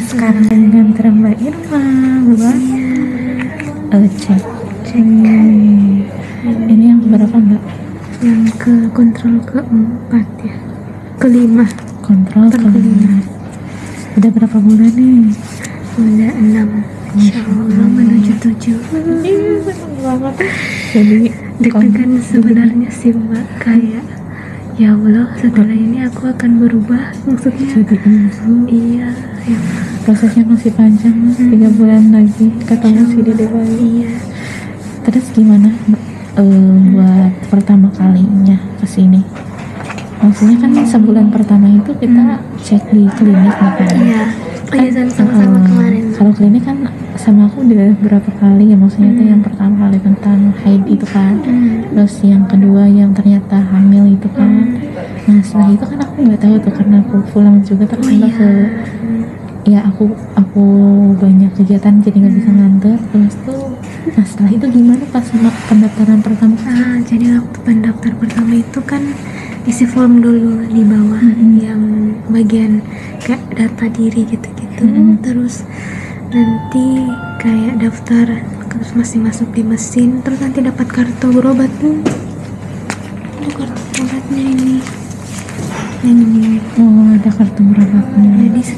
Sekarang lagi nganter Mbak Irma buat cek. Ini yang berapa Mbak? Yang ke kontrol keempat ya, kelima. Kontrol kelima. Udah berapa bulan nih? Udah 6, insya Allah menuju 7. Jadi deg-degan sebenarnya sih Mbak, kayak ya Allah setelah ini aku akan berubah, maksudnya jadi ibu. Iya ya. Prosesnya masih panjang, 3 bulan lagi ketemu si Dede bayi. Iya. Terus gimana buat pertama kalinya kesini? Maksudnya kan sebulan pertama itu kita cek di klinik nih kan? Iya. Oh iya, sama-sama kemarin. Kalau klinik kan sama aku udah berapa kali ya, maksudnya itu yang pertama kali tentang haid itu kan, terus yang kedua yang ternyata hamil itu kan. Nah setelah itu kan aku nggak tahu tuh karena aku pulang juga terlambat ke ya aku banyak kegiatan jadi nggak bisa nganter. Terus tuh nah setelah itu gimana pas pendaftaran pertama? Jadi waktu pendaftar pertama itu kan isi form dulu di bawah yang bagian kayak data diri gitu-gitu. Terus nanti kayak daftar, terus masih masuk di mesin, terus nanti dapat kartu berobat tuh. Itu kartu berobatnya ini. Yang ini. Oh ada kartu berobatnya.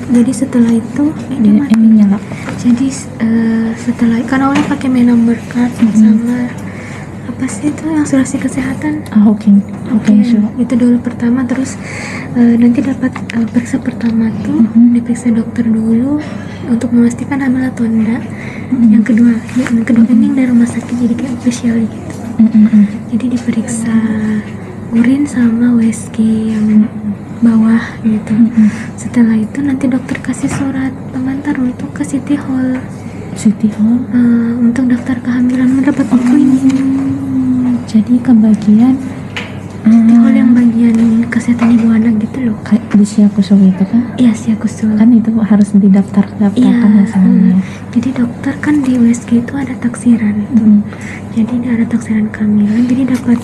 Jadi setelah itu ini nyala. Jadi setelah kan awalnya pakai My Number Card sama apa sih itu yang asuransi kesehatan. Oke, sure. Itu dulu pertama, terus nanti dapat periksa pertama tuh diperiksa dokter dulu untuk memastikan hamil atau enggak. Yang kedua ini yang dari rumah sakit, jadi kayak official gitu. Jadi diperiksa urin sama USG yang bawah gitu. Setelah itu nanti dokter kasih surat pengantar untuk ke City Hall. Untuk daftar kehamilan mendapat buku ini. Jadi kebagian City Hall yang bagian kesehatan ibu anak gitu loh. Kayak di Siakusul itu kan? Iya, Siakusul. Kan itu harus didaftarkan masalahnya. Jadi dokter kan di USG itu ada taksiran itu. Jadi ada taksiran kehamilan. Jadi dapat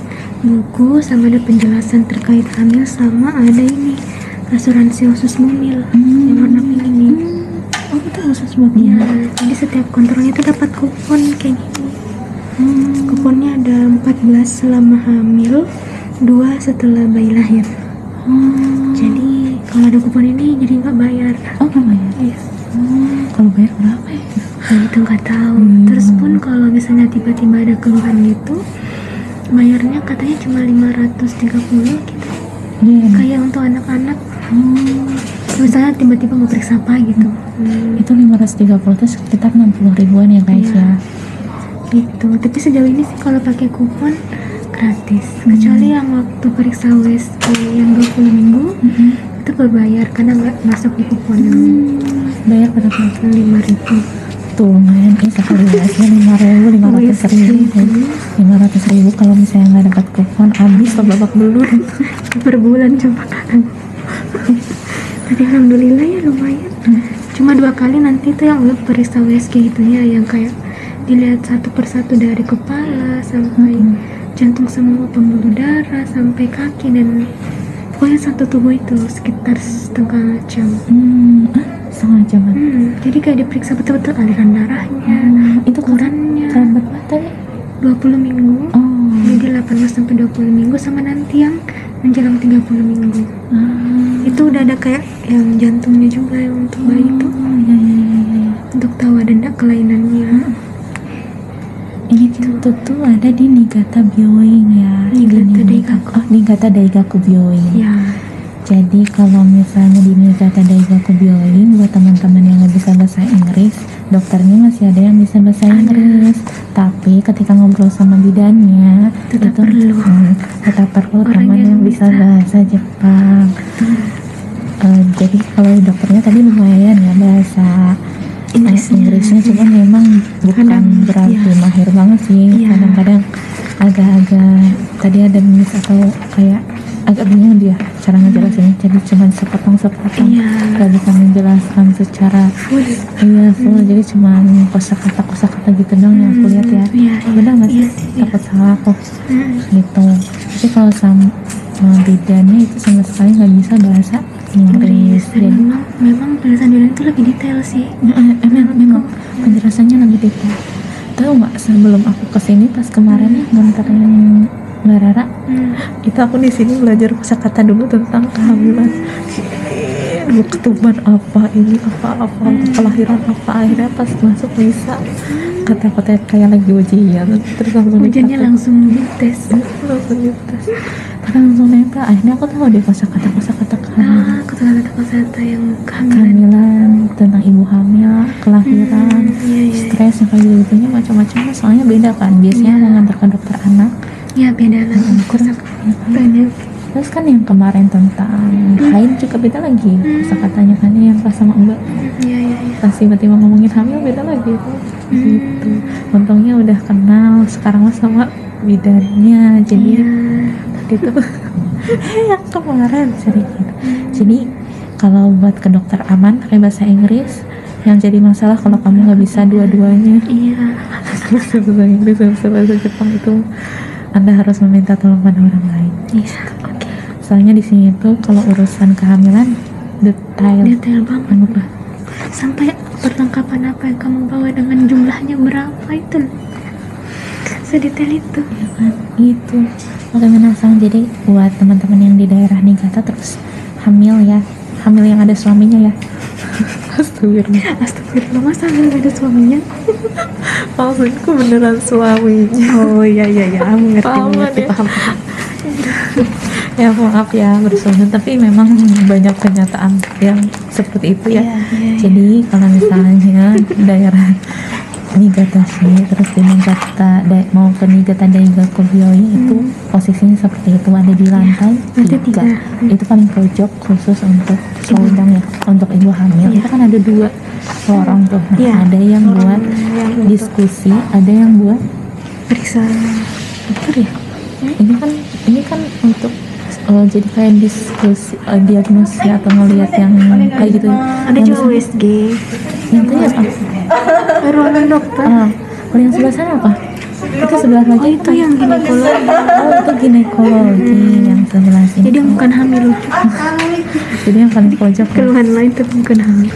buku sama ada penjelasan terkait hamil, sama ada ini asuransi khusus mobil yang warna pink ini. Oh itu khusus mobil? Ya, jadi setiap kontrolnya itu dapat kupon kayak gini. Kuponnya ada 14 selama hamil, 2 setelah bayi lahir. Jadi kalau ada kupon ini jadi nggak bayar. Oh nggak bayar? Iya. Kalau bayar berapa ya? Nah, itu nggak tahu. Terus pun kalau misalnya tiba-tiba ada keluhan gitu, bayarnya katanya cuma 530 gitu. Kayak untuk anak-anak. Misalnya tiba-tiba mau periksa apa gitu. Itu 530 itu sekitar 60 ribuan ya guys ya. Gitu. Tapi sejauh ini sih kalau pakai kupon gratis. Kecuali yang waktu periksa USG yang 20 minggu itu berbayar karena nggak masuk di kupon. Bayar berapa? 5.000. Tuh lumayan ya, sekali aja 500.000 kalau misalnya nggak dapat kupon habis babak belur per bulan coba kan. Tapi alhamdulillah ya lumayan. Cuma 2 kali nanti tuh yang periksa USG gitu ya, yang kayak dilihat satu persatu dari kepala sampai jantung, semua pembuluh darah sampai kaki, dan pokoknya satu tubuh itu sekitar setengah jam. Setengah jam. Jadi kayak diperiksa betul-betul aliran darahnya, itu ukurannya berapa tadi? 20 minggu. Jadi 18 sampai 20 minggu, sama nanti yang menjelang 30 minggu. Itu udah ada kayak yang jantungnya juga yang untuk bayi itu. Untuk tahu ada enggak kelainannya. Ini tuh ada di Niigata Byoin ya. Niigata Daigaku Byoin. Ya. Jadi kalau misalnya di Niigata Daigaku Byoin, buat teman-teman yang nggak bisa bahasa Inggris, dokternya masih ada yang bisa bahasa Inggris. Tapi ketika ngobrol sama bidannya, tetap perlu teman yang bisa bahasa Jepang. Jadi kalau dokternya tadi lumayan ya bahasa Inggrisnya, cuma memang bukan berarti mahir banget sih. Kadang-kadang agak-agak tadi ada miss atau kayak agak bingung dia cara ngejelasinnya, jadi cuma sepotong-sepotong, gak bisa menjelaskan secara full. Jadi cuma kosakata gitu dong yang aku lihat ya. Benar nggak sih? Takut salah aku gitu. Tapi kalau sama bidannya itu sama sekali nggak bisa bahasa Inggris. Dan Jadi memang penjelasan Yunan itu lebih detail sih. memang penjelasannya lebih detail. Tahu nggak, sebelum aku kesini pas kemarin ya nganterin Mbak Rara, itu aku di sini belajar kosakata dulu tentang kehamilan. Ketuban apa ini apa kelahiran apa, akhirnya pas masuk bisa kata-kata kayak lagi ujian, terus langsung Ujiannya dipakai. langsung dites. langsung dites, terus langsung nempel. Akhirnya aku tahu deh kosakata kehamilan, Kata-kata yang kehamilan. kehamilan, tentang ibu hamil, kelahiran, Iya. stres yang kayak gitu-gitunya macam-macam. Soalnya beda kan, biasanya mengantarkan dokter anak. Ya beda lagi Terus, banyak. terus kan yang kemarin tentang haid juga beda lagi kosakatanya kan, yang pas sama Mbak Iya. pas tiba-tiba ngomongin hamil beda lagi tuh. Gitu, untungnya udah kenal sekarang mah sama bidannya, jadi tadi tuh yang kemarin sedikit. Jadi kalau buat ke dokter aman pakai bahasa Inggris. Yang jadi masalah kalau kamu nggak bisa dua-duanya, Iya. bisa bahasa Inggris, bisa bahasa Jepang, itu Anda harus meminta tolong pada orang lain. Iya. Oke. Soalnya di sini tuh kalau urusan kehamilan detail Banget. banget lah. Sampai perlengkapan apa yang kamu bawa dengan jumlahnya berapa itu. Sedetail itu. Ya kan, itu makanya menasang. Jadi buat teman-teman yang di daerah Niigata terus hamil ya, hamil yang ada suaminya ya. Astagfirullah, masa nggak ada suaminya? Maksudku beneran suaminya. Oh iya, aku ngerti, Paham paham. Ya maaf ya bersuami, tapi memang banyak kenyataan yang seperti itu ya. Iya. Jadi kalau misalnya daerah Niigata sih, terus di Niigata mau ke Niigata Daigaku Byoi itu posisinya seperti itu, ada di lantai lantai 3. tiga. Itu paling pojok khusus untuk saudang ya, untuk ibu hamil. Itu kan ada 2 lorong tuh. Nah, Iya. ada yang buat yang untuk diskusi, ada yang buat periksa. dokter ya. Ini kan untuk jadi kayak diskusi, diagnosis atau ngelihat yang kayak gitu. Ada Yang juga misalnya- USG. yang itu ya apa? Ruangan dokter. Kalau yang sebelah sana apa? Itu sebelah lagi Itu yang ginekologi. Oh, itu ginekologi yang sebelah sini. Jadi yang bukan hamil lucu. Jadi yang paling pojok ya. Keluhan lain tapi bukan hamil.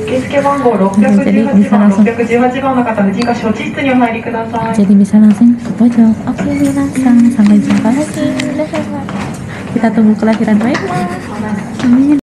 受付番号618番、618番の方の自家処置室にお入りください。 Jadi bisa langsung ke pojok. Oke, binasang. Sampai jumpa lagi. Dadah. Kita tunggu kelahiran baik, Ma. Amin.